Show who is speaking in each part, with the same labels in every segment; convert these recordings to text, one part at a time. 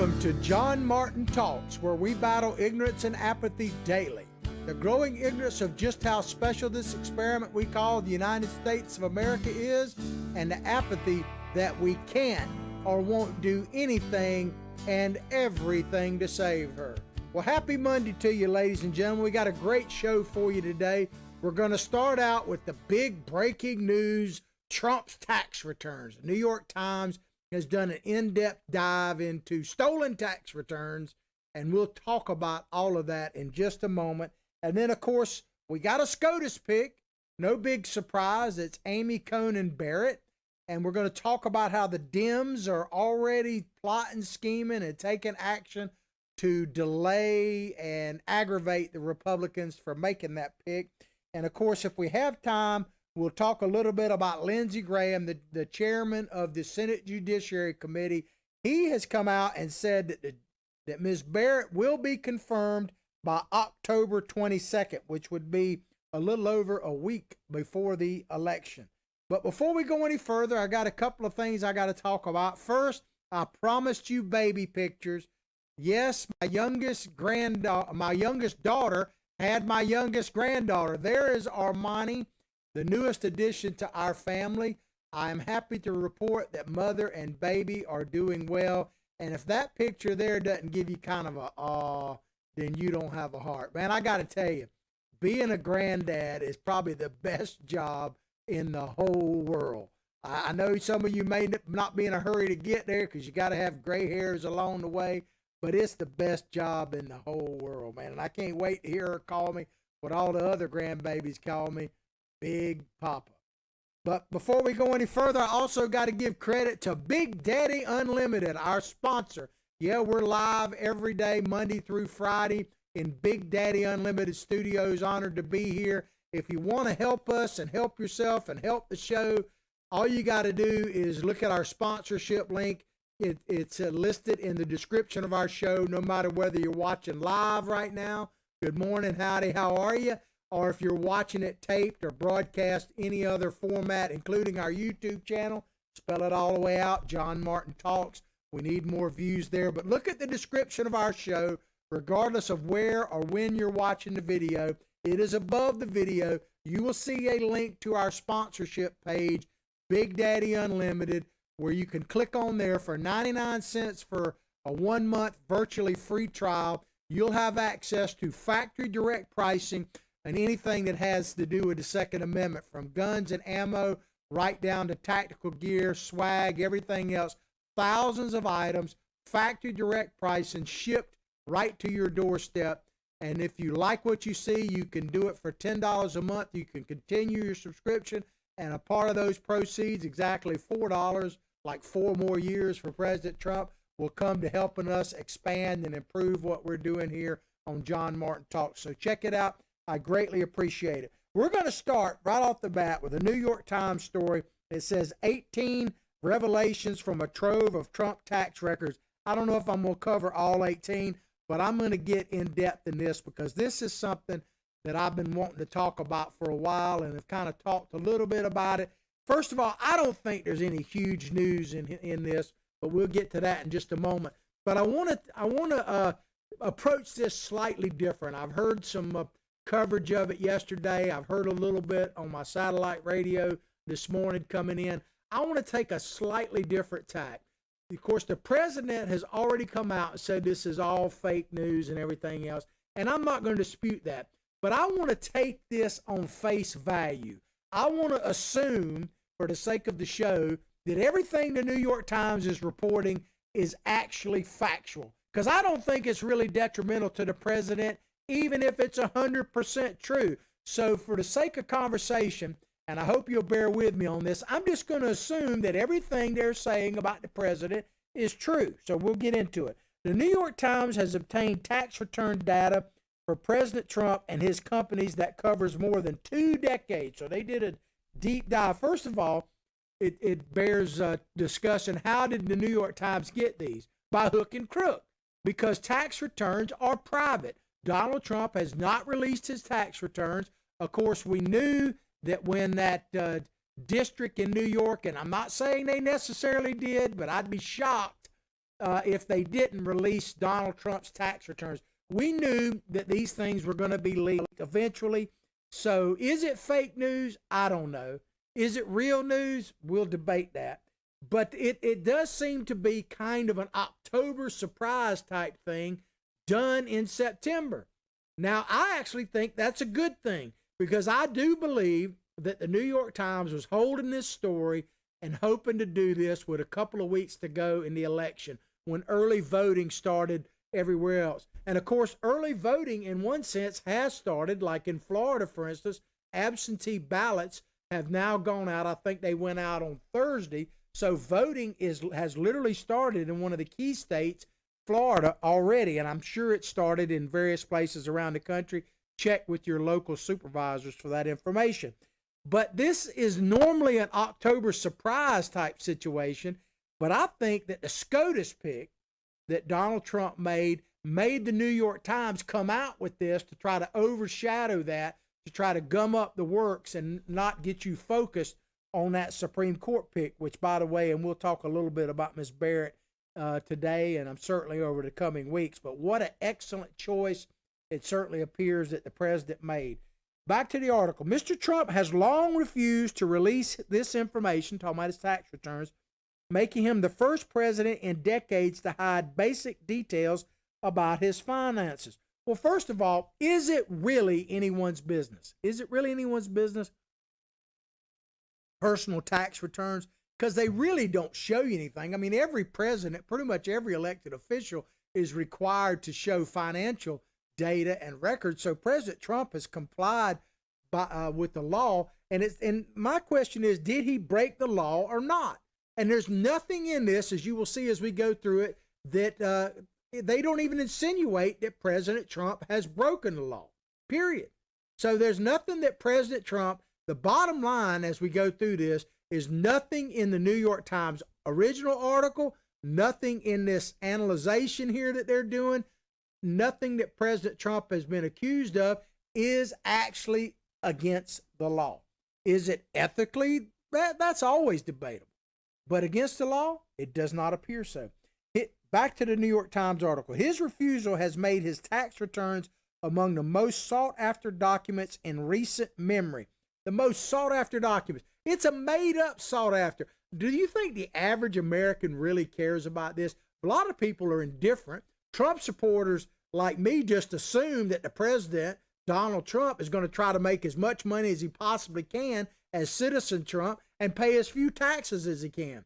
Speaker 1: Welcome to John Martin Talks, where we battle ignorance and apathy daily. The growing ignorance of just how special this experiment we call the United States of America is, and the apathy that we can't or won't do anything and everything to save her. Well, happy Monday to you, ladies and gentlemen. We got a great show for you today. We're going to start out with the big breaking news, Trump's tax returns. The New York Times has done an in-depth dive into stolen tax returns, and we'll talk about all of that in just a moment. And then, of course, we got a SCOTUS pick. No big surprise. It's Amy Coney Barret. And we're going to talk about how the Dems are already plotting, scheming, and taking action to delay and aggravate the Republicans for making that pick. And, of course, if we have time, we'll talk a little bit about Lindsey, the chairman of the Senate Judiciary Committee. He has come out and said that Ms. Barrett will be confirmed by October 22nd, which would be a little over a week before the election. But before we go any further, I got a couple of things I got to talk about. First, I promised you baby pictures. Yes, my youngest daughter had my youngest granddaughter. There is Armani, the newest addition to our family. I am happy to report that mother and baby are doing well. And if that picture there doesn't give you kind of a aw, then you don't have a heart. Man, I got to tell you, being a granddad is probably the best job in the whole world. I know some of you may not be in a hurry to get there because you got to have gray hairs along the way, but it's the best job in the whole world, man. And I can't wait to hear her call me what all the other grandbabies call me, Big Papa. But before we go any further, I also got to give credit to Big Daddy Unlimited, our sponsor. Yeah, we're live every day, Monday through Friday, in Big Daddy Unlimited Studios. Honored to be here. If you want to help us and help yourself and help the show, all you got to do is look at our sponsorship link. It's listed in the description of our show, no matter whether you're watching live right now. Good morning, howdy, how are you? Or if you're watching it taped or broadcast any other format, including our YouTube channel, spell it all the way out, John Martin Talks. We need more views there. But look at the description of our show, regardless of where or when you're watching the video. It is above the video. You will see a link to our sponsorship page, Big Daddy Unlimited, where you can click on there for 99 cents for a 1-month virtually free trial. You'll have access to factory direct pricing and anything that has to do with the Second Amendment, from guns and ammo right down to tactical gear, swag, everything else. Thousands of items, factory direct pricing, shipped right to your doorstep. And if you like what you see, you can do it for $10 a month. You can continue your subscription, and a part of those proceeds, exactly $4, like 4 more years for President Trump, will come to helping us expand and improve what we're doing here on John Martin Talks. So check it out. I greatly appreciate it. We're going to start right off the bat with a New York Times story. It says 18 revelations from a trove of Trump tax records. I don't know if I'm going to cover all 18, but I'm going to get in depth in this because this is something that I've been wanting to talk about for a while and have kind of talked a little bit about it. First of all, I don't think there's any huge news in this, but we'll get to that in just a moment. But I want to approach this slightly different. I've heard some coverage of it yesterday. I've heard a little bit on my satellite radio this morning coming in. I want to take a slightly different tack. Of course, the president has already come out and said this is all fake news and everything else, and I'm not going to dispute that. But I want to take this on face value. I want to assume, for the sake of the show, that everything the New York Times is reporting is actually factual, because I don't think it's really detrimental to the president, even if it's 100% true. So for the sake of conversation, and I hope you'll bear with me on this, I'm just going to assume that everything they're saying about the president is true. So we'll get into it. The New York Times has obtained tax return data for President Trump and his companies that covers more than 2 decades. So they did a deep dive. First of all, it bears discussing, how did the New York Times get these? By hook and crook, because tax returns are private. Donald Trump has not released his tax returns. Of course, we knew that when that district in New York, and I'm not saying they necessarily did, but I'd be shocked if they didn't release Donald Trump's tax returns. We knew that these things were going to be leaked eventually. So is it fake news? I don't know. Is it real news? We'll debate that. But it does seem to be kind of an October surprise type thing done in September. Now, I actually think that's a good thing, because I do believe that the New York Times was holding this story and hoping to do this with a couple of weeks to go in the election, when early voting started everywhere else. And of course, early voting in one sense has started, like in Florida, for instance. Absentee ballots have now gone out. I think they went out on Thursday. So voting has literally started in one of the key states, Florida, already. And I'm sure it started in various places around the country. Check with your local supervisors for that information. But this is normally an October surprise type situation. But I think that the SCOTUS pick that Donald Trump made the New York Times come out with this to try to overshadow that, to try to gum up the works and not get you focused on that Supreme Court pick, which, by the way, and we'll talk a little bit about Ms. Barret today, and I'm certainly over the coming weeks, but what an excellent choice it certainly appears that the president made. Back to the article. Mr. Trump has long refused to release this information, talking about his tax returns, making him the first president in decades to hide basic details about his finances. Well, first of all, is it really anyone's business? Is it really anyone's business? Personal tax returns, because they really don't show you anything. I mean, every president, pretty much every elected official, is required to show financial data and records. So President Trump has complied with the law. And my question is, did he break the law or not? And there's nothing in this, as you will see as we go through it, that they don't even insinuate that President Trump has broken the law, period. So there's nothing that President Trump, the bottom line as we go through this, is nothing in the New York Times original article, nothing in this analyzation here that they're doing, nothing that President Trump has been accused of is actually against the law. Is it ethically? That's always debatable. But against the law, it does not appear so. Back to the New York Times article. His refusal has made his tax returns among the most sought-after documents in recent memory. The most sought-after documents. It's a made-up sought-after. Do you think the average American really cares about this? A lot of people are indifferent. Trump supporters like me just assume that the president, Donald Trump, is going to try to make as much money as he possibly can as citizen Trump and pay as few taxes as he can.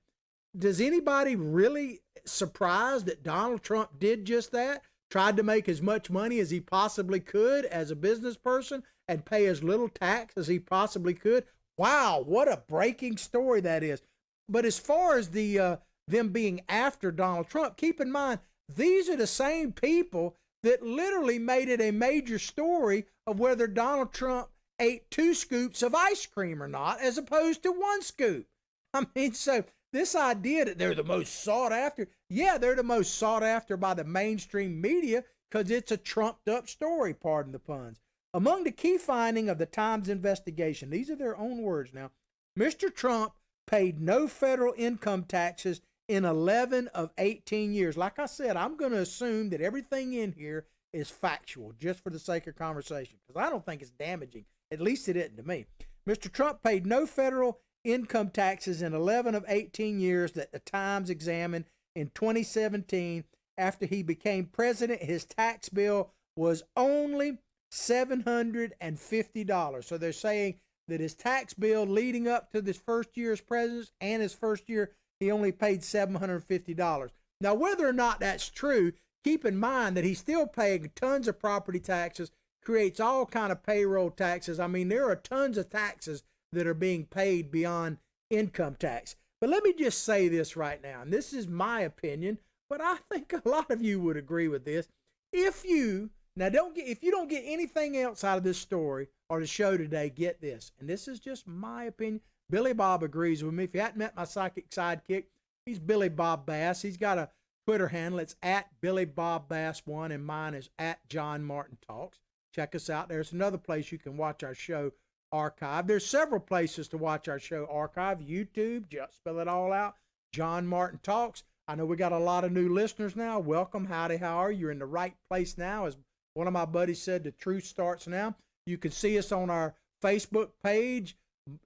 Speaker 1: Does anybody really surprised that Donald Trump did just that? Tried to make as much money as he possibly could as a business person and pay as little tax as he possibly could? Wow, what a breaking story that is. But as far as the them being after Donald Trump, keep in mind, these are the same people that literally made it a major story of whether Donald Trump ate 2 scoops of ice cream or not, as opposed to 1 scoop. I mean, so this idea that they're the most sought after, yeah, they're the most sought after by the mainstream media because it's a trumped up story, pardon the puns. Among the key findings of the Times investigation, these are their own words now, Mr. Trump paid no federal income taxes in 11 of 18 years. Like I said, I'm going to assume that everything in here is factual just for the sake of conversation, because I don't think it's damaging. At least it isn't to me. Mr. Trump paid no federal income taxes in 11 of 18 years that the Times examined. In 2017, after he became president, his tax bill was only $750. So they're saying that his tax bill leading up to this first year as president and his first year, he only paid $750. Now, whether or not that's true, keep in mind that he's still paying tons of property taxes, creates all kind of payroll taxes. I mean, there are tons of taxes that are being paid beyond income tax. But let me just say this right now, and this is my opinion, but I think a lot of you would agree with this. If you don't get anything else out of this story or the show today, get this. And this is just my opinion. Billy Bob agrees with me. If you hadn't met my psychic sidekick, he's Billy Bob Bass. He's got a Twitter handle. It's at Billy Bob Bass 1, and mine is at John Martin Talks. Check us out. There's another place you can watch our show archive. There's several places to watch our show archive. YouTube, just spell it all out, John Martin Talks. I know we got a lot of new listeners now. Welcome. Howdy, how are you? You're in the right place now. As one of my buddies said, the truth starts now. You can see us on our Facebook page.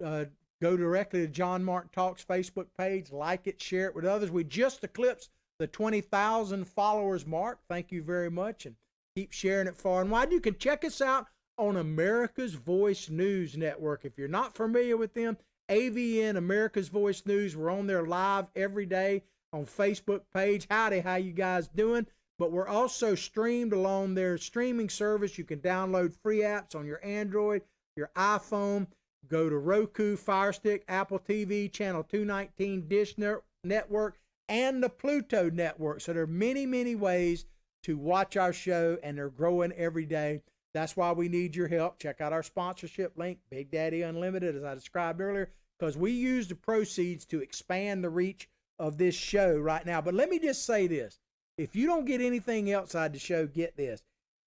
Speaker 1: Go directly to John Martin Talks Facebook page. Like it, share it with others. We just eclipsed the 20,000 followers mark. Thank you very much. And keep sharing it far and wide. You can check us out on America's Voice News Network. If you're not familiar with them, AVN, America's Voice News. We're on there live every day on Facebook page. Howdy, how you guys doing? But we're also streamed along their streaming service. You can download free apps on your Android, your iPhone. Go to Roku, Fire Stick, Apple TV, Channel 219, Dish Network, and the Pluto Network. So there are many, many ways to watch our show, and they're growing every day. That's why we need your help. Check out our sponsorship link, Big Daddy Unlimited, as I described earlier, because we use the proceeds to expand the reach of this show right now. But let me just say this. If you don't get anything else out of the show, get this.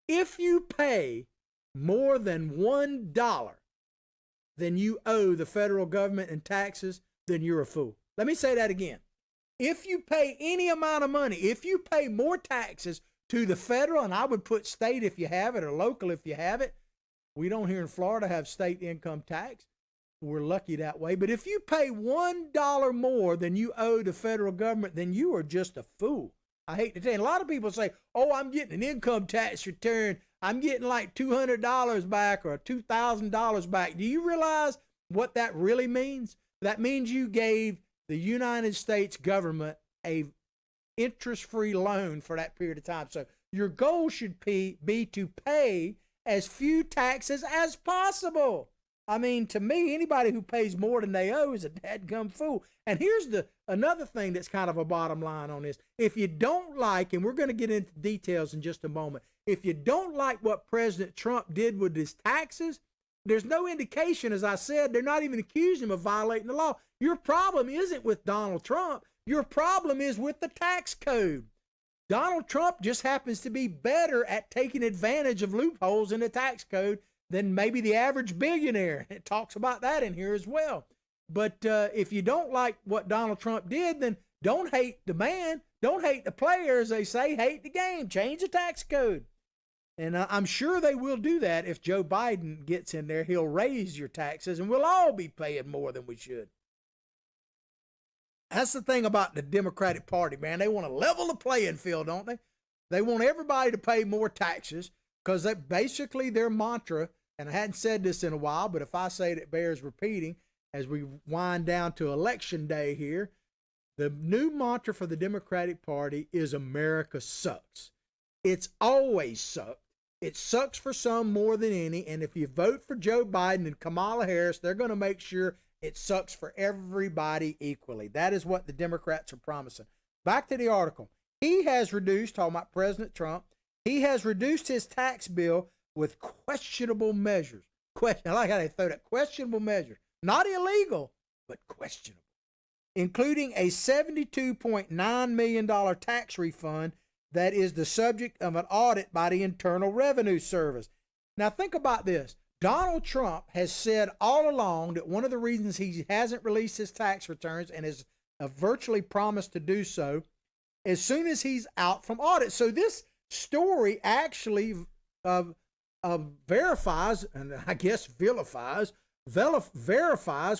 Speaker 1: If you pay more than $1 than you owe the federal government in taxes, then you're a fool. Let me say that again. If you pay any amount of money, if you pay more taxes to the federal, and I would put state if you have it or local if you have it. We don't here in Florida have state income tax. We're lucky that way. But if you pay $1 more than you owe the federal government, then you are just a fool. I hate to tell you. A lot of people say, oh, I'm getting an income tax return. I'm getting like $200 back or $2,000 back. Do you realize what that really means? That means you gave the United States government a interest-free loan for that period of time. So your goal should be to pay as few taxes as possible. I mean, to me, anybody who pays more than they owe is a dadgum fool. And here's another thing that's kind of a bottom line on this. If you don't like, and we're going to get into details in just a moment, if you don't like what President Trump did with his taxes, there's no indication, as I said, they're not even accusing him of violating the law. Your problem isn't with Donald Trump. Your problem is with the tax code. Donald Trump just happens to be better at taking advantage of loopholes in the tax code than maybe the average billionaire. It talks about that in here as well. But if you don't like what Donald Trump did, then don't hate the man. Don't hate the player, as they say. Hate the game. Change the tax code. And I'm sure they will do that if Joe Biden gets in there. He'll raise your taxes, and we'll all be paying more than we should. That's the thing about the Democratic Party, man. They want to level the playing field, don't they? They want everybody to pay more taxes because that basically their mantra, and I hadn't said this in a while, but if I say it, it bears repeating as we wind down to election day here. The new mantra for the Democratic Party is America sucks. It's always sucked. It sucks for some more than any, and if you vote for Joe Biden and Kamala Harris, they're going to make sure it sucks for everybody equally. That is what the Democrats are promising. Back to the article. He has reduced, talking about President Trump, he has reduced his tax bill with questionable measures. I like how they throw that, questionable measures. Not illegal, but questionable. Including a $72.9 million tax refund that is the subject of an audit by the Internal Revenue Service. Now think about this. Donald Trump has said all along that one of the reasons he hasn't released his tax returns and has virtually promised to do so as soon as he's out from audit. So this story actually verifies, and I guess verifies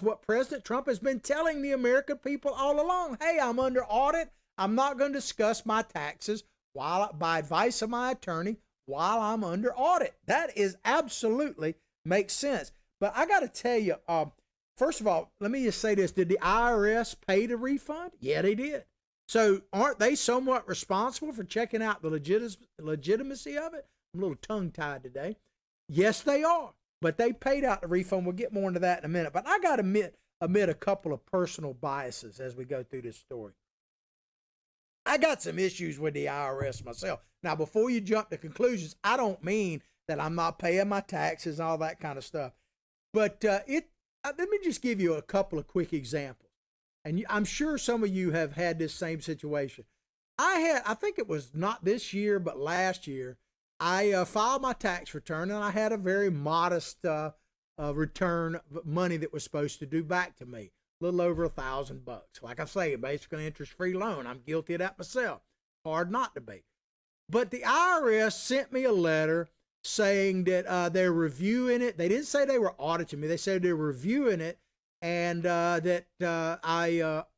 Speaker 1: what President Trump has been telling the American people all along. Hey, I'm under audit. I'm not going to discuss my taxes by advice of my attorney while I'm under audit. That is absolutely makes sense. But I got to tell you, first of all, let me just say this. Did the IRS pay the refund? Yeah, they did. So aren't they somewhat responsible for checking out the legitimacy of it? I'm a little tongue-tied today. Yes, they are. But they paid out the refund. We'll get more into that in a minute. But I got to admit a couple of personal biases as we go through this story. I got some issues with the IRS myself. Now, before you jump to conclusions, I don't mean that I'm not paying my taxes and all that kind of stuff. But let me just give you a couple of quick examples. And I'm sure some of you have had this same situation. I think it was not this year, but last year, I filed my tax return, and I had a very modest return of money that was supposed to due back to me. little over $1,000. Like I say, basically an interest-free loan. I'm guilty of that myself. Hard not to be. But the IRS sent me a letter saying that they're reviewing it. They didn't say they were auditing me. They said they're reviewing it, and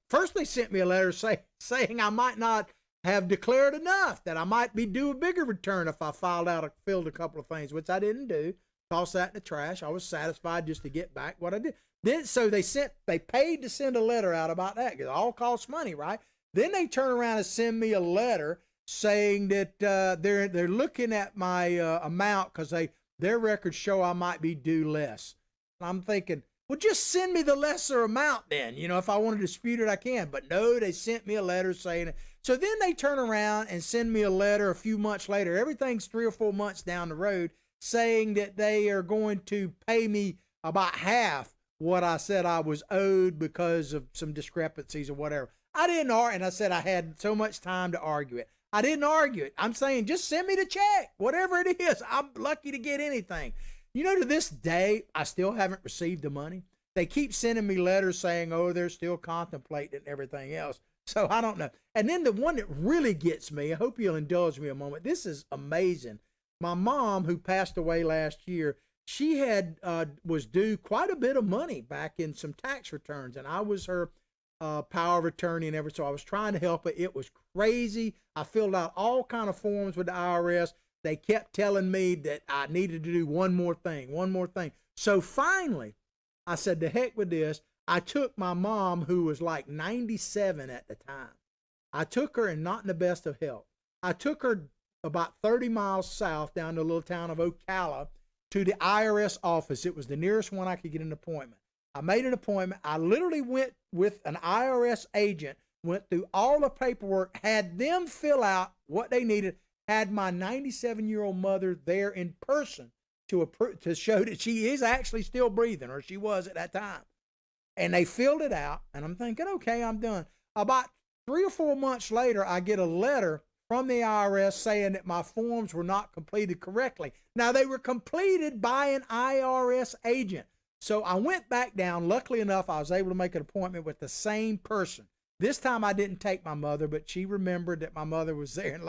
Speaker 1: first they sent me a letter saying I might not have declared enough, that I might be due a bigger return if I filled a couple of things, which I didn't do. Tossed that in the trash. I was satisfied just to get back what I did. Then so they paid to send a letter out about that, because it all costs money, right? Then they turn around and send me a letter saying that they're looking at my amount because their records show I might be due less. And I'm thinking, well, just send me the lesser amount then. If I want to dispute it, I can. But no, they sent me a letter saying it. So then they turn around and send me a letter a few months later. Everything's 3 or 4 months down the road, saying that they are going to pay me about half what I said I was owed because of some discrepancies or whatever. I didn't argue, and I said I had so much time to argue it. I didn't argue it. I'm saying just send me the check, whatever it is. I'm lucky to get anything. To this day, I still haven't received the money. They keep sending me letters saying, oh, they're still contemplating and everything else. So I don't know. And then the one that really gets me, I hope you'll indulge me a moment. This is amazing. My mom, who passed away last year, she was due quite a bit of money back in some tax returns, and I was her power of attorney and everything. So I was trying to help her. It was crazy. I filled out all kind of forms with the IRS. They kept telling me that I needed to do one more thing. So finally, I said, to heck with this. I took my mom, who was like 97 at the time. I took her, and not in the best of health. I took her about 30 miles south down to the little town of Ocala to the IRS office. It was the nearest one I could get an appointment. I made an appointment. I literally went with an IRS agent, went through all the paperwork, had them fill out what they needed, had my 97-year-old mother there in person to show that she is actually still breathing, or she was at that time. And they filled it out, and I'm thinking, okay, I'm done. About 3 or 4 months later, I get a letter from the IRS saying that my forms were not completed correctly. Now, they were completed by an IRS agent. So I went back down. Luckily enough, I was able to make an appointment with the same person. This time I didn't take my mother, but she remembered that my mother was there. And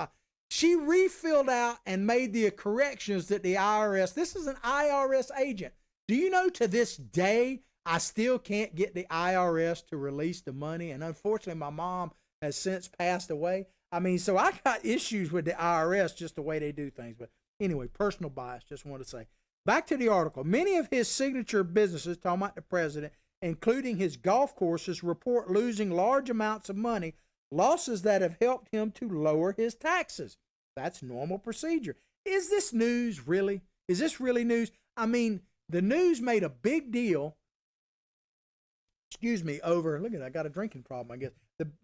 Speaker 1: she refilled out and made the corrections that the IRS, this is an IRS agent. Do you know, to this day, I still can't get the IRS to release the money. And unfortunately, my mom has since passed away. So I got issues with the IRS, just the way they do things. But anyway, personal bias, just want to say. Back to the article. Many of his signature businesses, talking about the president, including his golf courses, report losing large amounts of money, losses that have helped him to lower his taxes. That's normal procedure. Is this news really? Is this really news? The news made a big deal, over, look at that, I got a drinking problem, I guess.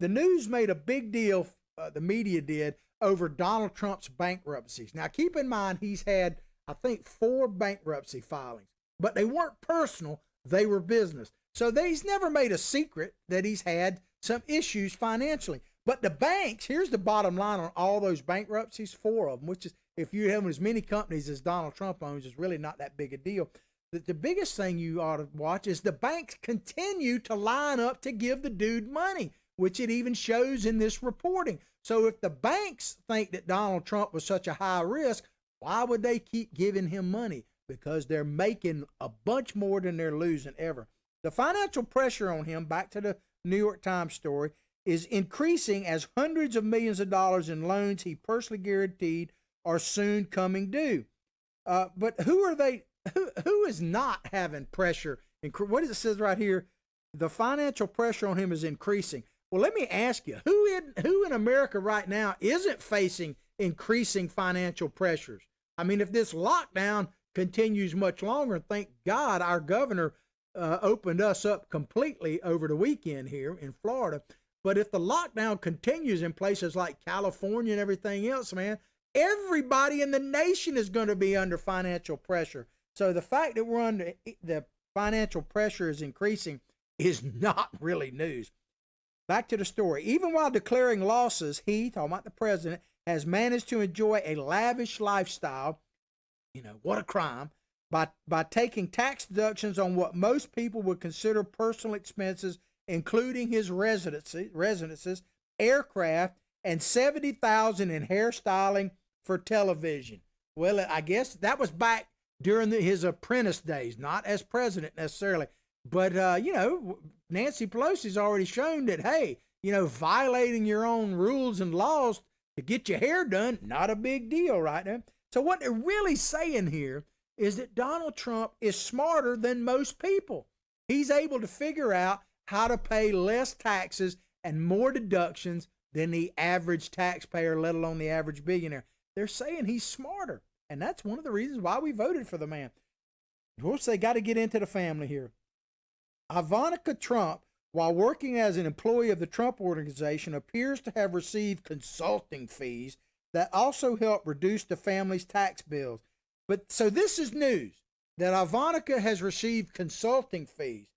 Speaker 1: The news made a big deal, the media did, over Donald Trump's bankruptcies. Now, keep in mind, he's had, I think, 4 bankruptcy filings, but they weren't personal, they were business. So he's never made a secret that he's had some issues financially. But the banks, here's the bottom line on all those bankruptcies, 4 of them, which is, if you have as many companies as Donald Trump owns, is really not that big a deal. The biggest thing you ought to watch is the banks continue to line up to give the dude money, which it even shows in this reporting. So if the banks think that Donald Trump was such a high risk, why would they keep giving him money? Because they're making a bunch more than they're losing ever. The financial pressure on him, back to the New York Times story, is increasing as hundreds of millions of dollars in loans he personally guaranteed are soon coming due. But who are they? Who is not having pressure? What does it says right here? The financial pressure on him is increasing. Well, let me ask you, who in America right now isn't facing increasing financial pressures? If this lockdown continues much longer, thank God our governor opened us up completely over the weekend here in Florida. But if the lockdown continues in places like California and everything else, man, everybody in the nation is going to be under financial pressure. So the fact that we're under the financial pressure is increasing is not really news. Back to the story. Even while declaring losses, he, talking about the president, has managed to enjoy a lavish lifestyle. What a crime. By taking tax deductions on what most people would consider personal expenses including his residences, aircraft, and $70,000 in hairstyling for television. Well, I guess that was back during his apprentice days, not as president necessarily. But, Nancy Pelosi's already shown that, hey, violating your own rules and laws to get your hair done, not a big deal right now. So what they're really saying here is that Donald Trump is smarter than most people. He's able to figure out how to pay less taxes and more deductions than the average taxpayer, let alone the average billionaire. They're saying he's smarter. And that's one of the reasons why we voted for the man. Of course, they got to get into the family here. Ivanka Trump, while working as an employee of the Trump Organization, appears to have received consulting fees that also help reduce the family's tax bills. But so this is news, that Ivanka has received consulting fees.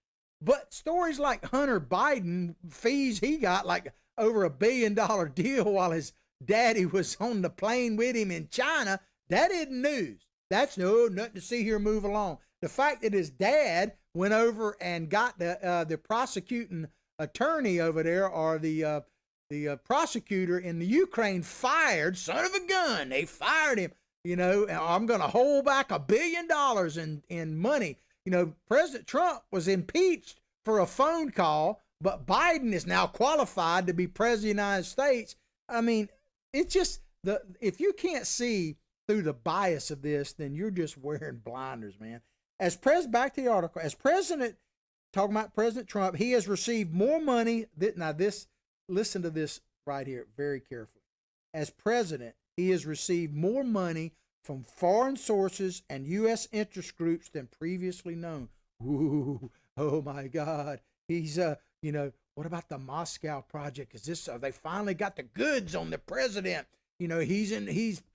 Speaker 1: But stories like Hunter Biden, fees he got, like over $1 billion deal while his daddy was on the plane with him in China, that isn't news. That's nothing to see here, move along. The fact that his dad went over and got the prosecuting attorney over there, or the prosecutor in the Ukraine fired, son of a gun, they fired him. I'm going to hold back $1 billion in money. President Trump was impeached for a phone call, but Biden is now qualified to be president of the United States. I mean, it's just if you can't see through the bias of this, then you're just wearing blinders, man. Back to the article. Talking about President Trump, he has received more money. Listen to this right here very carefully. As president, he has received more money from foreign sources and U.S. interest groups than previously known. Ooh, oh my God. He's, what about the Moscow project? Have they finally got the goods on the president? He's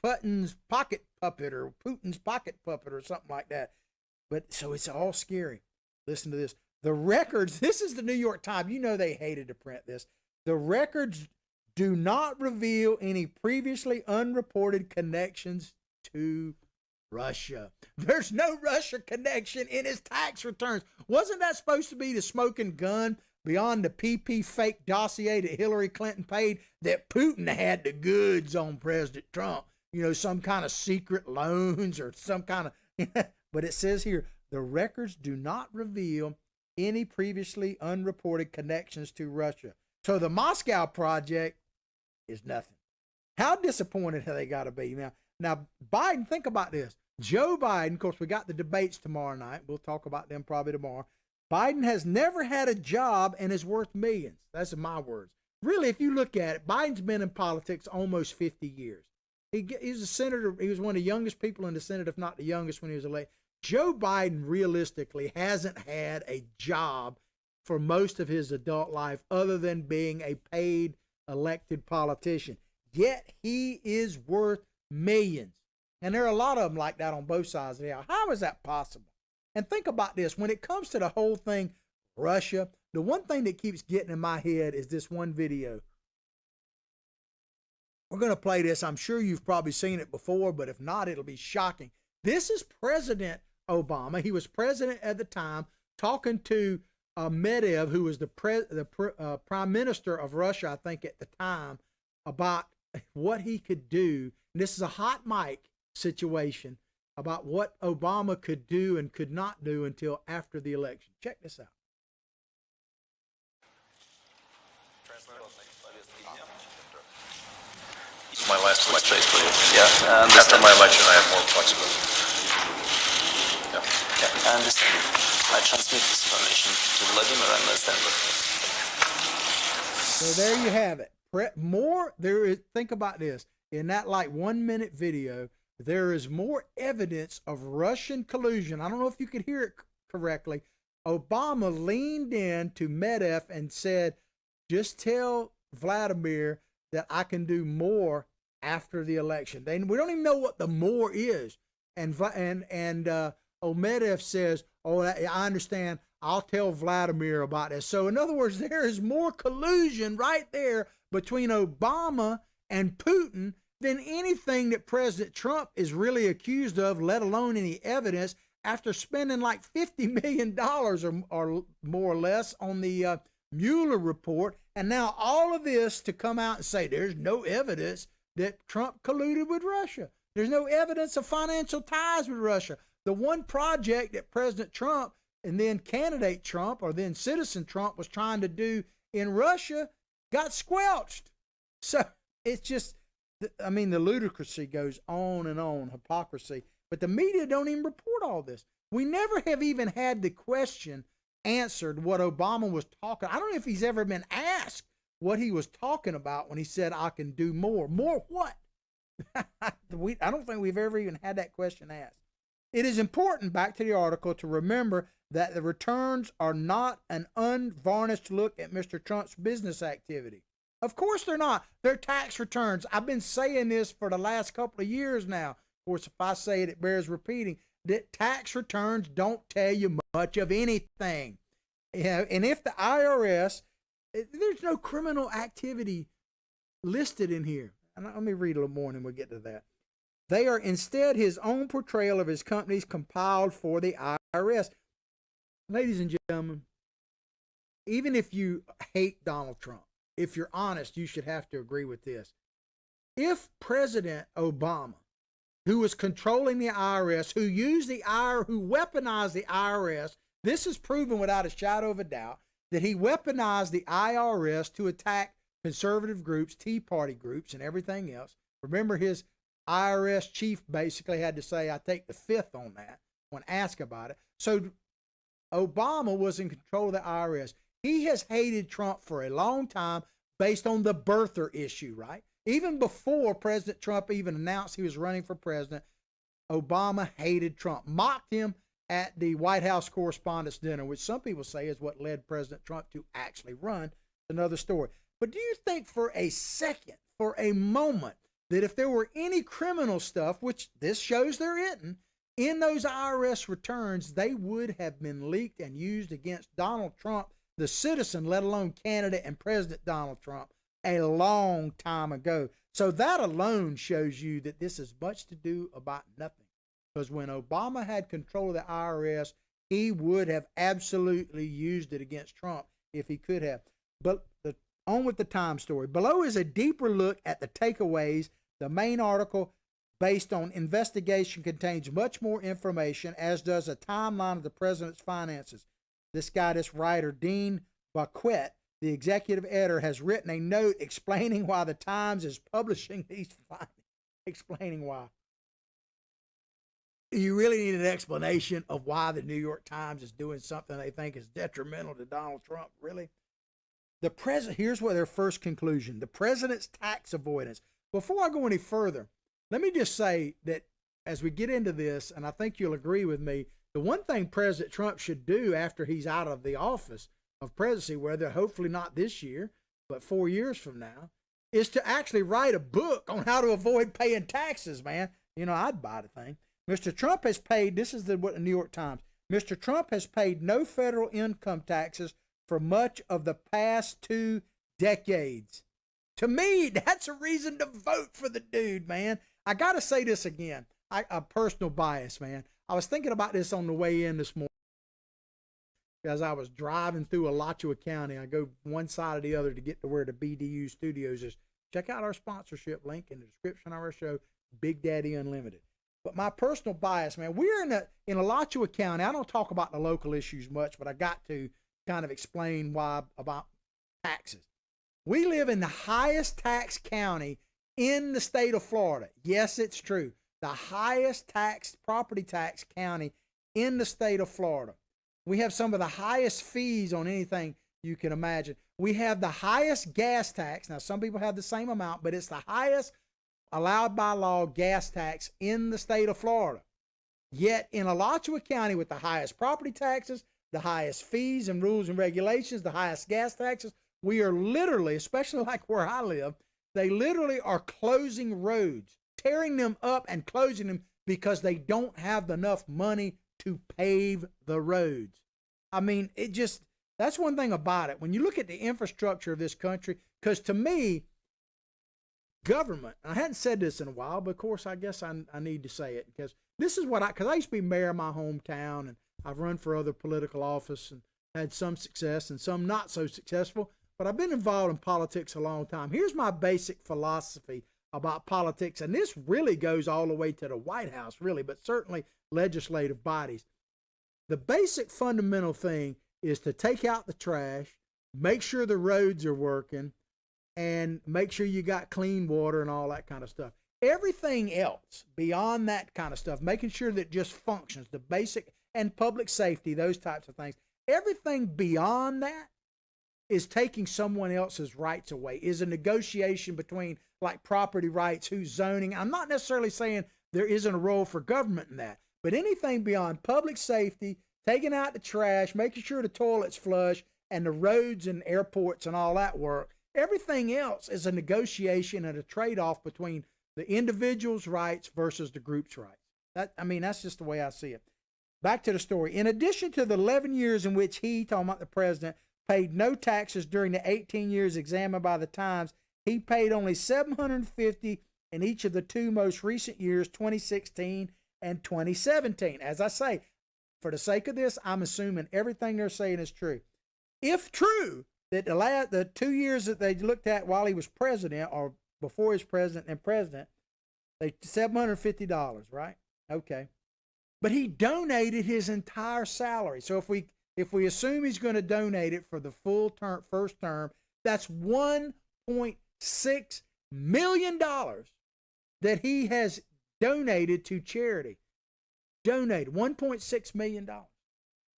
Speaker 1: Putin's pocket puppet or something like that. But so it's all scary. Listen to this. The records, this is the New York Times. They hated to print this. The records do not reveal any previously unreported connections to Russia. There's no Russia connection in his tax returns. Wasn't that supposed to be the smoking gun beyond the PP fake dossier that Hillary Clinton paid, that Putin had the goods on President Trump? Some kind of secret loans or some kind of, but it says here, the records do not reveal any previously unreported connections to Russia. So the Moscow project is nothing. How disappointed have they got to be? Now, Biden, think about this. Joe Biden, of course, we got the debates tomorrow night. We'll talk about them probably tomorrow. Biden has never had a job and is worth millions. That's my words. Really, if you look at it, Biden's been in politics almost 50 years. He's a senator. He was one of the youngest people in the Senate, if not the youngest, when he was elected. Joe Biden realistically hasn't had a job for most of his adult life other than being a paid elected politician. Yet he is worth millions. And there are a lot of them like that on both sides of the aisle. How is that possible? And think about this. When it comes to the whole thing, Russia, the one thing that keeps getting in my head is this one video. We're going to play this. I'm sure you've probably seen it before, but if not, it'll be shocking. This is President Obama. He was president at the time, talking to Medvedev, who was the prime minister of Russia, I think, at the time, about what he could do. And this is a hot mic situation about what Obama could do and could not do until after the election. Check this out.
Speaker 2: My last election. Yeah, and after my election, I have more flexibility. Yeah, I understand. I transmit this information to Vladimir and understand.
Speaker 1: So there you have it. Think about this. In that 1 minute video, there is more evidence of Russian collusion. I don't know if you could hear it correctly. Obama leaned in to Medvedev and said, just tell Vladimir that I can do more after the election. We don't even know what the more is. And Medvedev says, oh, I understand. I'll tell Vladimir about this. So in other words, there is more collusion right there between Obama and Putin than anything that President Trump is really accused of, let alone any evidence, after spending $50 million or more or less on the Mueller report, and now all of this to come out and say there's no evidence that Trump colluded with Russia. There's no evidence of financial ties with Russia. The one project that President Trump and then candidate Trump or then citizen Trump was trying to do in Russia got squelched. So it's just, I mean, the ludicrousy goes on and on, hypocrisy. But the media don't even report all this. We never have even had the question answered what Obama was talking. I don't know if he's ever been asked what he was talking about when he said, I can do more. More what? I don't think we've ever even had that question asked. It is important, back to the article, to remember that the returns are not an unvarnished look at Mr. Trump's business activity. Of course they're not. They're tax returns. I've been saying this for the last couple of years now. Of course, if I say it, it bears repeating, that tax returns don't tell you much of anything. And if the IRS, there's no criminal activity listed in here. And let me read a little more and we'll get to that. They are instead his own portrayal of his companies compiled for the IRS. Ladies and gentlemen, even if you hate Donald Trump, if you're honest, you should have to agree with this. If President Obama, who was controlling the IRS, who weaponized the IRS, this is proven without a shadow of a doubt, that he weaponized the IRS to attack conservative groups, Tea Party groups, and everything else. Remember, his IRS chief basically had to say, I take the fifth on that when asked about it. So Obama was in control of the IRS. He has hated Trump for a long time based on the birther issue, right? Even before President Trump even announced he was running for president, Obama hated Trump, mocked him at the White House Correspondents' Dinner, which some people say is what led President Trump to actually run. Another story. But do you think for a second, for a moment, that if there were any criminal stuff, which this shows there isn't, in those IRS returns, they would have been leaked and used against Donald Trump, the citizen, let alone candidate and President Donald Trump, a long time ago? So that alone shows you that this has much to do about nothing. Because when Obama had control of the IRS, he would have absolutely used it against Trump if he could have. But on with the Time story. Below is a deeper look at the takeaways. The main article, based on investigation, contains much more information, as does a timeline of the president's finances. This writer, Dean Baquet, the executive editor, has written a note explaining why the Times is publishing these findings. Explaining why. You really need an explanation of why the New York Times is doing something they think is detrimental to Donald Trump. Really? Here's what their first conclusion. The president's tax avoidance. Before I go any further, let me just say that as we get into this, and I think you'll agree with me, the one thing President Trump should do after he's out of the office of presidency, whether hopefully not this year, but 4 years from now, is to actually write a book on how to avoid paying taxes, man. You know, I'd buy the thing. Mr. Trump has paid, this is what the New York Times, Mr. Trump has paid no federal income taxes for much of the past 2 decades. To me, that's a reason to vote for the dude, man. I got to say this again. A personal bias, man. I was thinking about this on the way in this morning as I was driving through Alachua County. I go one side or the other to get to where the BDU studios is. Check out our sponsorship link in the description of our show, Big Daddy Unlimited. But my personal bias, man, we're in Alachua County. I don't talk about the local issues much, but I got to kind of explain why about taxes. We live in the highest tax county in the state of Florida. Yes, it's true. The highest property tax county in the state of Florida. We have some of the highest fees on anything you can imagine. We have the highest gas tax. Now, some people have the same amount, but it's the highest allowed by law gas tax in the state of Florida. Yet in Alachua County, with the highest property taxes, the highest fees and rules and regulations, the highest gas taxes, we are literally, especially like where I live, they literally are closing roads, tearing them up and closing them because they don't have enough money to pave the roads. I mean, that's one thing about it. When you look at the infrastructure of this country, because to me, government, I hadn't said this in a while, but of course, I guess I need to say it because this is because I used to be mayor of my hometown and I've run for other political office and had some success and some not so successful, but I've been involved in politics a long time. Here's my basic philosophy about politics, and this really goes all the way to the White House, really, but certainly legislative bodies. The basic fundamental thing is to take out the trash, make sure the roads are working, and make sure you got clean water and all that kind of stuff. Everything else beyond that kind of stuff, making sure that it just functions, the basic and public safety, those types of things, everything beyond that is taking someone else's rights away, is a negotiation between like property rights, who's zoning. I'm not necessarily saying there isn't a role for government in that, but anything beyond public safety, taking out the trash, making sure the toilets flush and the roads and airports and all that work, everything else is a negotiation and a trade-off between the individual's rights versus the group's rights. That's just the way I see it. Back to the story. In addition to the 11 years in which he, talking about the president, paid no taxes during the 18 years examined by the Times, he paid only $750 in each of the two most recent years, 2016 and 2017. As I say, for the sake of this, I'm assuming everything they're saying is true. If true, that the 2 years that they looked at while he was president or before he was president and president, they $750, right? Okay. But he donated his entire salary. So if we assume he's going to donate it for the full term, first term, that's $1.6 million that he has donated to charity. Donated $1.6 million.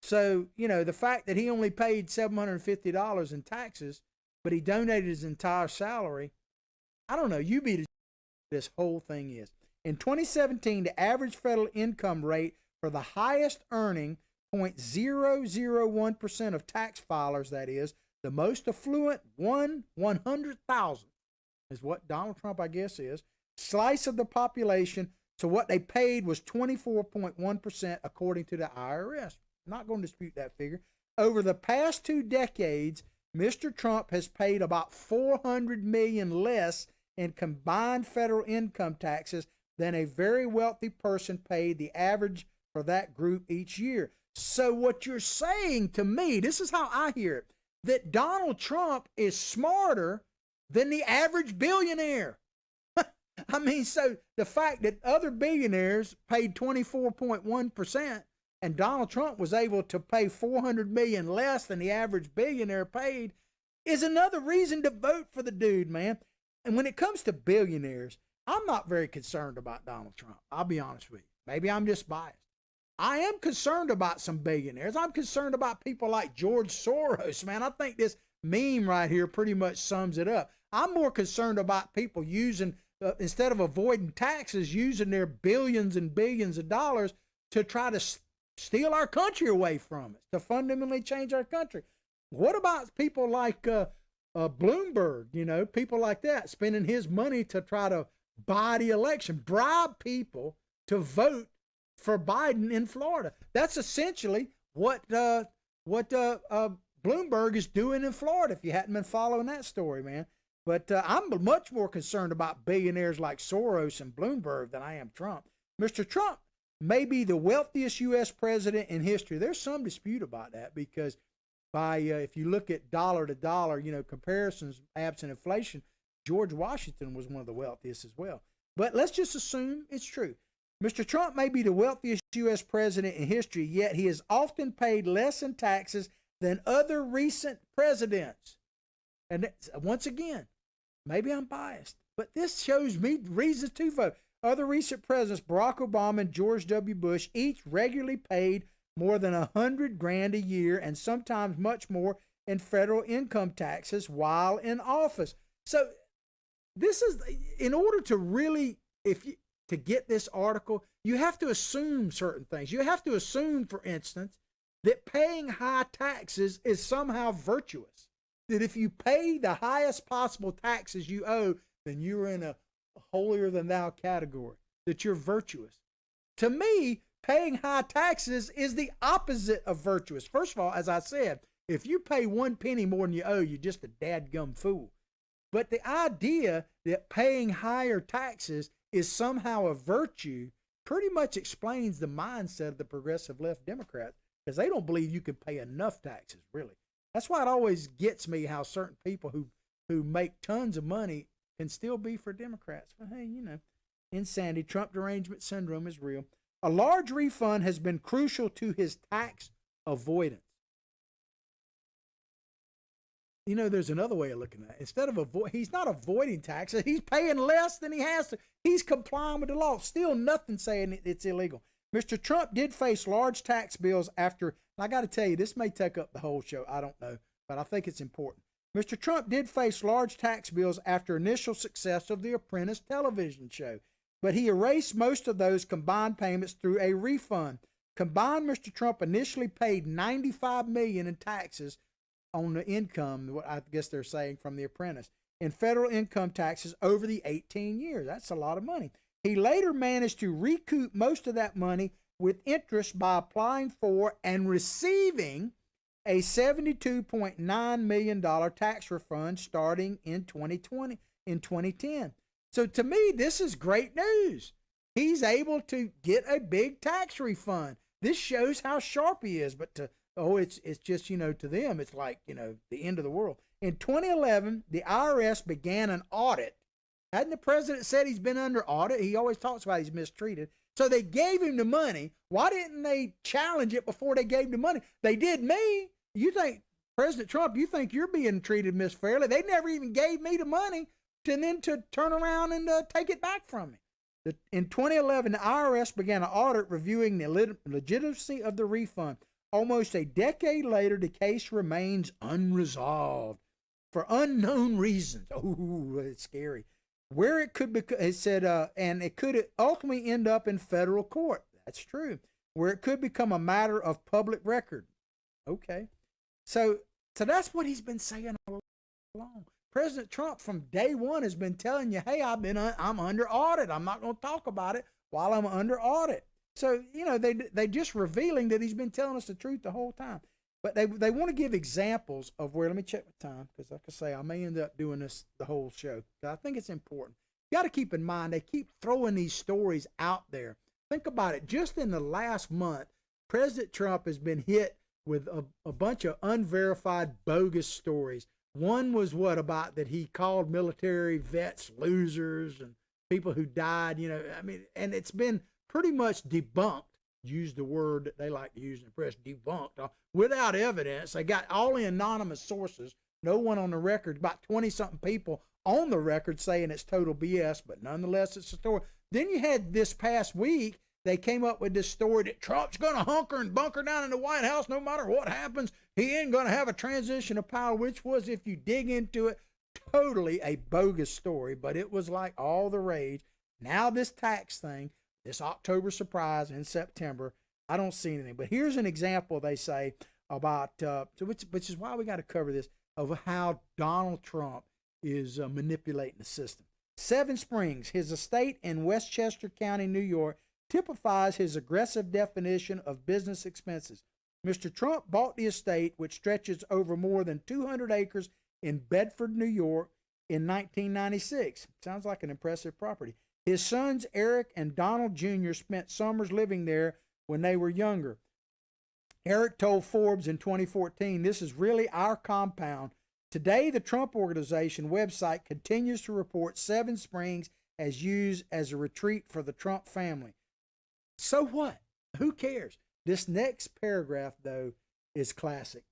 Speaker 1: So, the fact that he only paid $750 in taxes, but he donated his entire salary, I don't know, you be this whole thing is. In 2017, the average federal income rate for the highest earning 0.001% of tax filers, that is, the most affluent 1/100,000 is what Donald Trump, I guess, is, slice of the population. So what they paid was 24.1% according to the IRS. I'm not going to dispute that figure. Over the past 2 decades, Mr. Trump has paid about $400 million less in combined federal income taxes than a very wealthy person paid the average for that group each year. So what you're saying to me, this is how I hear it, that Donald Trump is smarter than the average billionaire. So the fact that other billionaires paid 24.1% and Donald Trump was able to pay $400 million less than the average billionaire paid is another reason to vote for the dude, man. And when it comes to billionaires, I'm not very concerned about Donald Trump. I'll be honest with you. Maybe I'm just biased. I am concerned about some billionaires. I'm concerned about people like George Soros, man. I think this meme right here pretty much sums it up. I'm more concerned about people using, instead of avoiding taxes, using their billions and billions of dollars to try to steal our country away from us, to fundamentally change our country. What about people like Bloomberg, people like that, spending his money to try to buy the election, bribe people to vote for Biden in Florida? That's essentially what Bloomberg is doing in Florida, if you hadn't been following that story, man. But I'm much more concerned about billionaires like Soros and Bloomberg than I am Trump. Mr. Trump may be the wealthiest U.S. president in history. There's some dispute about that because if you look at dollar to dollar, comparisons absent inflation, George Washington was one of the wealthiest as well. But let's just assume it's true. Mr. Trump may be the wealthiest U.S. president in history, yet he has often paid less in taxes than other recent presidents. And once again, maybe I'm biased, but this shows me reasons to vote. Other recent presidents, Barack Obama and George W. Bush, each regularly paid more than $100,000 a year and sometimes much more in federal income taxes while in office. So this is, in order to really, to get this article, you have to assume certain things. You have to assume, for instance, that paying high taxes is somehow virtuous. That if you pay the highest possible taxes you owe, then you're in a holier than thou category, that you're virtuous. To me, paying high taxes is the opposite of virtuous. First of all, as I said, if you pay 1 penny more than you owe, you're just a dadgum fool. But the idea that paying higher taxes is somehow a virtue pretty much explains the mindset of the progressive left Democrats. because they don't believe you can pay enough taxes, really. That's why it always gets me how certain people who make tons of money can still be for Democrats. But hey, insanity, Trump derangement syndrome is real. A large refund has been crucial to his tax avoidance. There's another way of looking at it. Instead of he's not avoiding taxes. He's paying less than he has to. He's complying with the law. Still nothing saying it's illegal. Mr. Trump did face large tax bills after, and I got to tell you, this may take up the whole show. I don't know, but I think it's important. Mr. Trump did face large tax bills after initial success of The Apprentice television show, but he erased most of those combined payments through a refund. Combined, Mr. Trump initially paid $95 million in taxes on the income, what I guess they're saying, from The Apprentice, in federal income taxes over the 18 years. That's a lot of money. He later managed to recoup most of that money with interest by applying for and receiving a $72.9 million tax refund starting in 2010. So to me, this is great news. He's able to get a big tax refund. This shows how sharp he is, but it's just, to them, it's like, the end of the world. In 2011, the IRS began an audit. Hadn't the president said he's been under audit? He always talks about he's mistreated. So they gave him the money. Why didn't they challenge it before they gave him the money? They did me. You think, President Trump, you think you're being treated misfairly? They never even gave me the money and then to turn around and take it back from me. In 2011, the IRS began an audit reviewing the legitimacy of the refund. Almost a decade later, the case remains unresolved for unknown reasons. Oh, it's scary. Where it could be, it said, and it could ultimately end up in federal court. That's true. Where it could become a matter of public record. Okay. So that's what he's been saying all along. President Trump from day one has been telling you, hey, I'm under audit. I'm not going to talk about it while I'm under audit. So, they just revealing that he's been telling us the truth the whole time. But they want to give examples of where, let me check the time, because like I say, I may end up doing this the whole show. I think it's important. You got to keep in mind, they keep throwing these stories out there. Think about it. Just in the last month, President Trump has been hit with a bunch of unverified, bogus stories. One was about that he called military vets losers and people who died, and it's been pretty much debunked. Use the word that they like to use in the press, debunked, without evidence. They got all the anonymous sources, no one on the record, about 20-something people on the record saying it's total BS, but nonetheless, it's a story. Then you had this past week, they came up with this story that Trump's going to hunker and bunker down in the White House no matter what happens. He ain't going to have a transition of power, which was, if you dig into it, totally a bogus story, but it was like all the rage. Now this tax thing, this October surprise in September, I don't see anything. But here's an example, they say, about, which is why we got to cover this, of how Donald Trump is manipulating the system. Seven Springs, his estate in Westchester County, New York, typifies his aggressive definition of business expenses. Mr. Trump bought the estate, which stretches over more than 200 acres in Bedford, New York, in 1996. Sounds like an impressive property. His sons, Eric and Donald Jr., spent summers living there when they were younger. Eric told Forbes in 2014, "This is really our compound." Today, the Trump Organization website continues to report Seven Springs as used as a retreat for the Trump family. So what? Who cares? This next paragraph, though, is classic.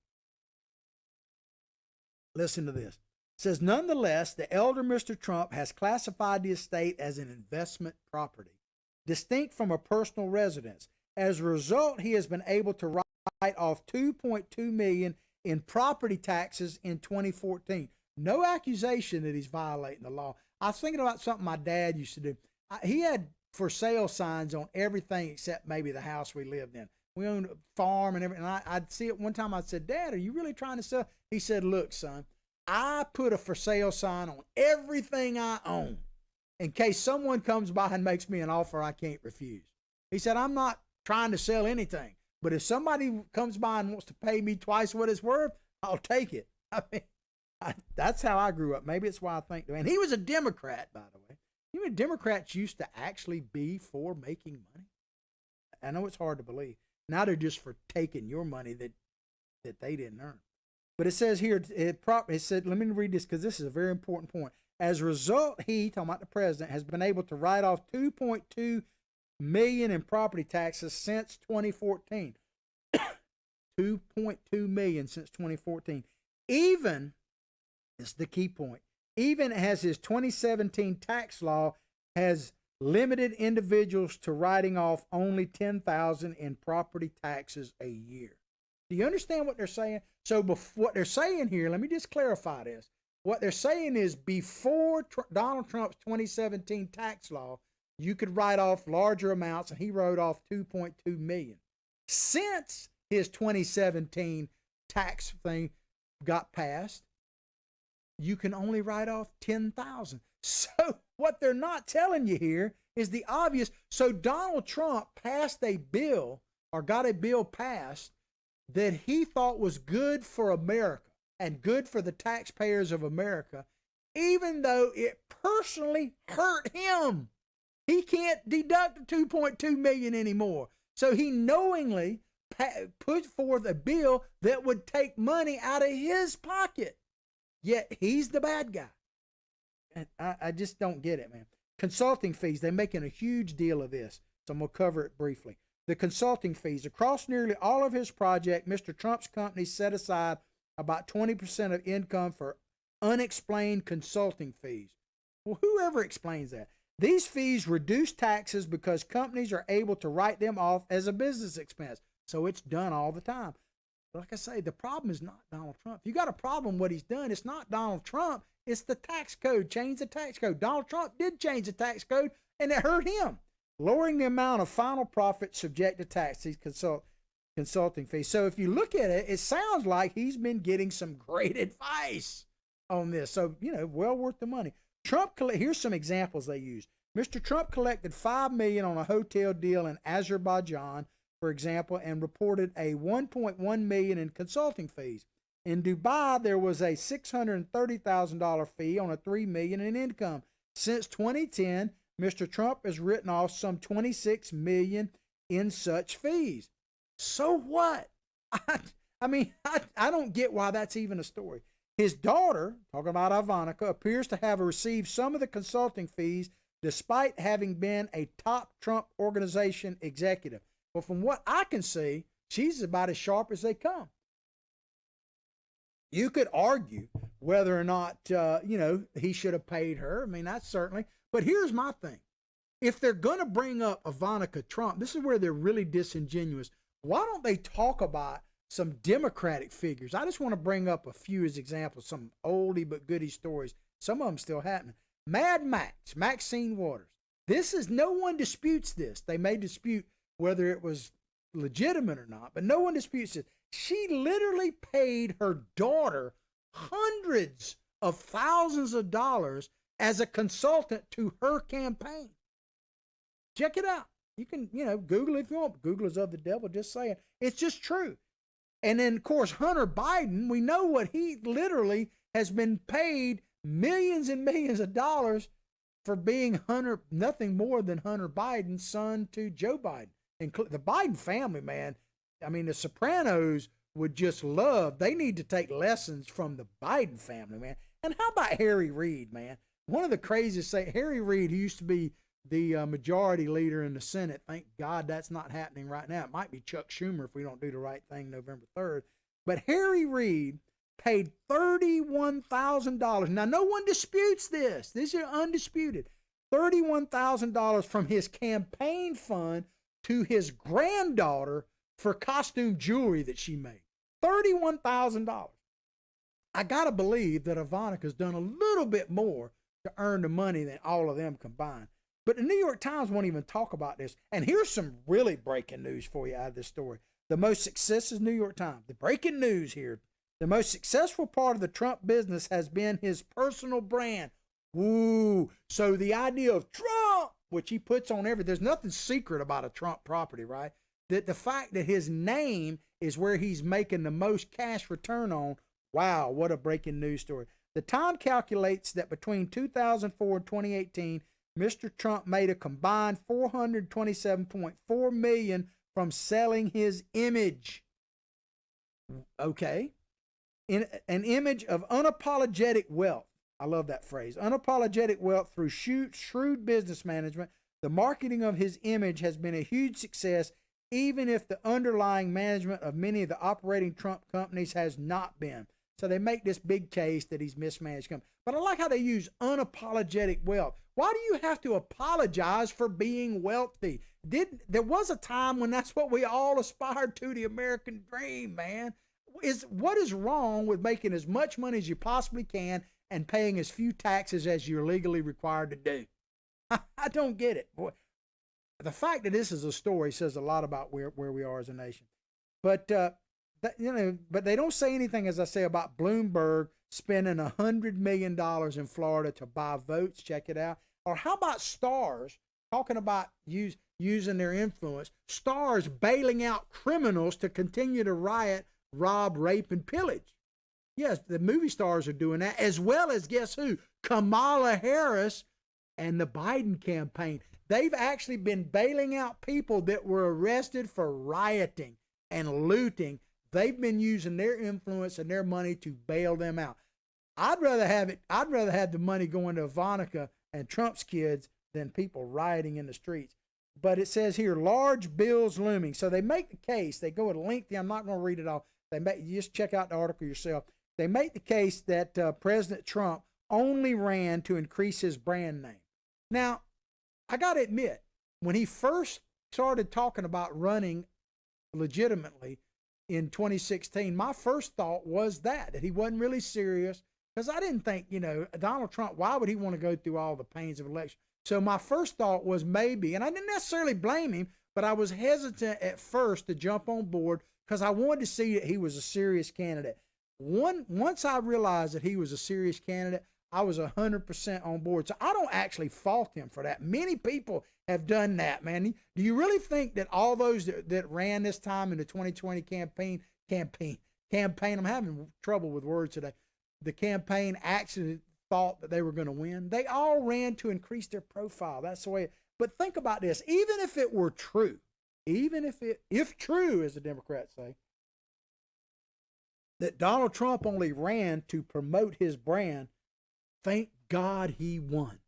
Speaker 1: Listen to this. It says, nonetheless, the elder Mr. Trump has classified the estate as an investment property, distinct from a personal residence. As a result, he has been able to write off $2.2 million in property taxes in 2014. No accusation that he's violating the law. I was thinking about something my dad used to do. He had for sale signs on everything except maybe the house we lived in. We owned a farm and everything. And I'd see it one time. I'd say, "Dad, are you really trying to sell?" He said, "Look, son, I put a for sale sign on everything I own in case someone comes by and makes me an offer I can't refuse." He said, "I'm not trying to sell anything, but if somebody comes by and wants to pay me twice what it's worth, I'll take it." I mean, that's how I grew up. Maybe it's why I think that. And he was a Democrat, by the way. You know, Democrats used to actually be for making money. I know it's hard to believe. Now they're just for taking your money that they didn't earn. But it says here, it said, let me read this because this is a very important point. As a result, he, talking about the president, has been able to write off $2.2 million in property taxes since 2014. $2.2 million since 2014. Even, it's the key point, even as his 2017 tax law has limited individuals to writing off only $10,000 in property taxes a year. Do you understand what they're saying? So what they're saying here, let me just clarify this. What they're saying is before Donald Trump's 2017 tax law, you could write off larger amounts, and he wrote off $2.2 million. Since his 2017 tax thing got passed, you can only write off $10,000. So what they're not telling you here is the obvious. So Donald Trump passed a bill, or got a bill passed, that he thought was good for America and good for the taxpayers of America, even though it personally hurt him. He can't deduct $2.2 million anymore. So he knowingly put forth a bill that would take money out of his pocket. Yet he's the bad guy. And I just don't get it, man. Consulting fees, they're making a huge deal of this. So I'm going to cover it briefly. The consulting fees. Across nearly all of his project, Mr. Trump's company set aside about 20% of income for unexplained consulting fees. Well, whoever explains that? These fees reduce taxes because companies are able to write them off as a business expense. So it's done all the time. Like I say, the problem is not Donald Trump. If you got a problem with what he's done, it's not Donald Trump. It's the tax code. Change the tax code. Donald Trump did change the tax code, and it hurt him. Lowering the amount of final profit subject to tax, these consulting fees. So if you look at it, it sounds like he's been getting some great advice on this. So, well worth the money. Here's some examples they use. Mr. Trump collected $5 million on a hotel deal in Azerbaijan, for example, and reported a $1.1 million in consulting fees. In Dubai, there was a $630,000 fee on a $3 million in income. Since 2010, Mr. Trump has written off some $26 million in such fees. So what? I don't get why that's even a story. His daughter, talking about Ivanka, appears to have received some of the consulting fees despite having been a top Trump organization executive. Well, from what I can see, she's about as sharp as they come. You could argue whether or not, he should have paid her. That's certainly. But here's my thing. If they're going to bring up Ivanka Trump, this is where they're really disingenuous. Why don't they talk about some Democratic figures? I just want to bring up a few as examples, some oldie but goodie stories. Some of them still happening. Mad Max, Maxine Waters. No one disputes this. They may dispute whether it was legitimate or not, but no one disputes it. She literally paid her daughter hundreds of thousands of dollars as a consultant to her campaign. Check it out. You can, Google it if you want. Google is of the devil, just saying. It's just true. And then, of course, Hunter Biden, we know what he literally has been paid millions and millions of dollars for being nothing more than Hunter Biden's son to Joe Biden. And the Biden family, man, the Sopranos would just they need to take lessons from the Biden family, man. And how about Harry Reid, man? One of the craziest things, Harry Reid, who used to be the majority leader in the Senate. Thank God that's not happening right now. It might be Chuck Schumer if we don't do the right thing November 3rd. But Harry Reid paid $31,000. Now, no one disputes this. This is undisputed. $31,000 from his campaign fund to his granddaughter for costume jewelry that she made. $31,000. I got to believe that Ivanka's done a little bit more to earn the money than all of them combined. But the New York Times won't even talk about this. And here's some really breaking news for you out of this story. The most successful New York Times. The breaking news here. The most successful part of the Trump business has been his personal brand. Ooh. So the idea of Trump, which he puts on there's nothing secret about a Trump property, right? That the fact that his name is where he's making the most cash return on. Wow, what a breaking news story. The Times calculates that between 2004 and 2018, Mr. Trump made a combined $427.4 million from selling his image. Okay. In an image of unapologetic wealth. I love that phrase. Unapologetic wealth through shrewd business management. The marketing of his image has been a huge success, even if the underlying management of many of the operating Trump companies has not been. So they make this big case that he's mismanaged company. But I like how they use unapologetic wealth. Why do you have to apologize for being wealthy? There was a time when that's what we all aspired to, the American dream, man. What is wrong with making as much money as you possibly can and paying as few taxes as you're legally required to do? I don't get it. Boy, the fact that this is a story says a lot about where we are as a nation. But but they don't say anything, as I say, about Bloomberg spending $100 million in Florida to buy votes. Check it out. Or how about Stars talking about using their influence? Stars bailing out criminals to continue to riot, rob, rape, and pillage. Yes, the movie stars are doing that, as well as, guess who? Kamala Harris and the Biden campaign. They've actually been bailing out people that were arrested for rioting and looting. They've been using their influence and their money to bail them out. I'd rather have the money going to Ivanka and Trump's kids than people rioting in the streets. But it says here, large bills looming. So they make the case. They go at lengthy. I'm not going to read it all. You just check out the article yourself. They make the case that President Trump only ran to increase his brand name. Now, I got to admit, when he first started talking about running legitimately in 2016, my first thought was that he wasn't really serious, because I didn't think, Donald Trump, why would he want to go through all the pains of election? So my first thought was maybe, and I didn't necessarily blame him, but I was hesitant at first to jump on board because I wanted to see that he was a serious candidate. Once I realized that he was a serious candidate, I was 100% on board. So I don't actually fault him for that. Many people have done that, man. Do you really think that all those that ran this time in the 2020 campaign, I'm having trouble with words today. The campaign actually thought that they were going to win? They all ran to increase their profile. That's the way. But think about this. Even if it were true, if true, as the Democrats say, that Donald Trump only ran to promote his brand, thank God he won.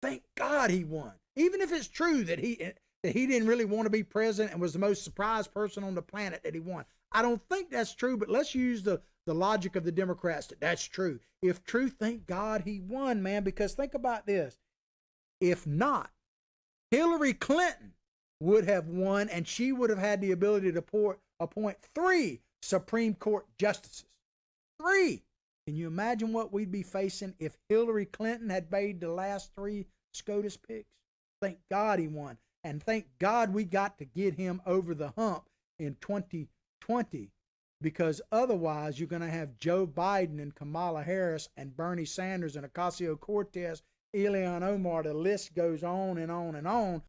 Speaker 1: Thank God he won. Even if it's true that he didn't really want to be president and was the most surprised person on the planet that he won. I don't think that's true, but let's use the logic of the Democrats that that's true. If true, thank God he won, man, because think about this. If not, Hillary Clinton would have won, and she would have had the ability to appoint 3 Supreme Court justices. 3. Can you imagine what we'd be facing if Hillary Clinton had made the last 3 SCOTUS picks? Thank God he won. And thank God we got to get him over the hump in 2020, because otherwise you're going to have Joe Biden and Kamala Harris and Bernie Sanders and Ocasio-Cortez, Ilhan Omar, the list goes on and on and on,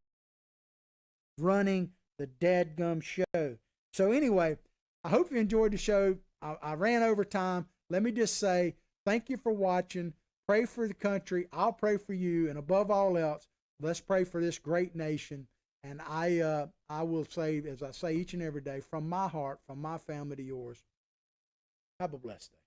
Speaker 1: running the dadgum show. So anyway, I hope you enjoyed the show. I ran over time. Let me just say thank you for watching. Pray for the country. I'll pray for you. And above all else, let's pray for this great nation. And I will say, as I say each and every day, from my heart, from my family to yours, have a blessed day.